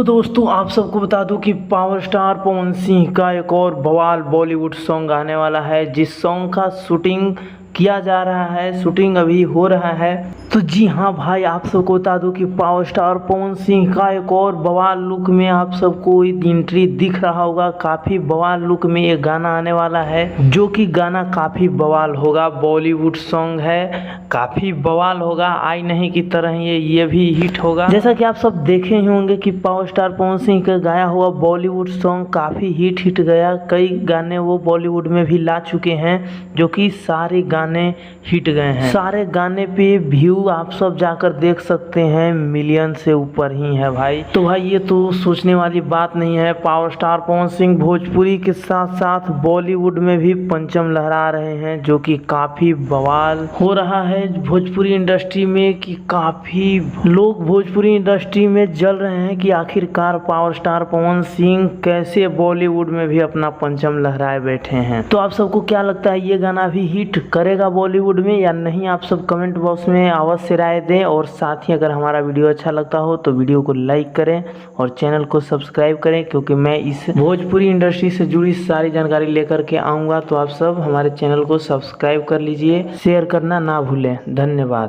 दोस्तों आप सबको बता दूं कि पावर स्टार पवन सिंह का एक और बवाल बॉलीवुड सॉन्ग आने वाला है, जिस सॉन्ग का शूटिंग किया जा रहा है, शूटिंग अभी हो रहा है। तो जी हाँ भाई, आप सबको बता दूं कि पावर स्टार पवन सिंह का एक और बवाल लुक में आप सबको एंट्री दिख रहा होगा। काफ़ी बवाल लुक में ये गाना आने वाला है, जो कि गाना काफ़ी बवाल होगा। बॉलीवुड सॉन्ग है, काफ़ी बवाल होगा। आई नहीं की तरह ये भी हिट होगा। जैसा कि आप सब देखे ही होंगे कि पावर स्टार पवन सिंह का गाया हुआ बॉलीवुड सॉन्ग काफ़ी हिट गया। कई गाने वो बॉलीवुड में भी ला चुके हैं, जो कि सारे गाने हिट गए हैं। सारे गाने पे व्यू आप सब जाकर देख सकते हैं, मिलियन से ऊपर ही है भाई। तो भाई ये तो सोचने वाली बात नहीं है। पावर स्टार पवन सिंह भोजपुरी के साथ साथ बॉलीवुड में भी परचम लहरा रहे हैं, जो कि काफ़ी बवाल हो रहा है भोजपुरी इंडस्ट्री में। कि काफ़ी लोग भोजपुरी इंडस्ट्री में जल रहे हैं कि आखिरकार पावर स्टार पवन सिंह कैसे बॉलीवुड में भी अपना परचम लहराए बैठे हैं। तो आप सबको क्या लगता है, ये गाना भी हिट करेगा बॉलीवुड में या नहीं? आप सब कमेंट बॉक्स में अवश्य राय दें। और साथ ही अगर हमारा वीडियो अच्छा लगता हो तो वीडियो को लाइक करें और चैनल को सब्सक्राइब करें, क्योंकि मैं इस भोजपुरी इंडस्ट्री से जुड़ी सारी जानकारी लेकर के आऊँगा। तो आप सब हमारे चैनल को सब्सक्राइब कर लीजिए, शेयर करना ना भूलें। धन्यवाद।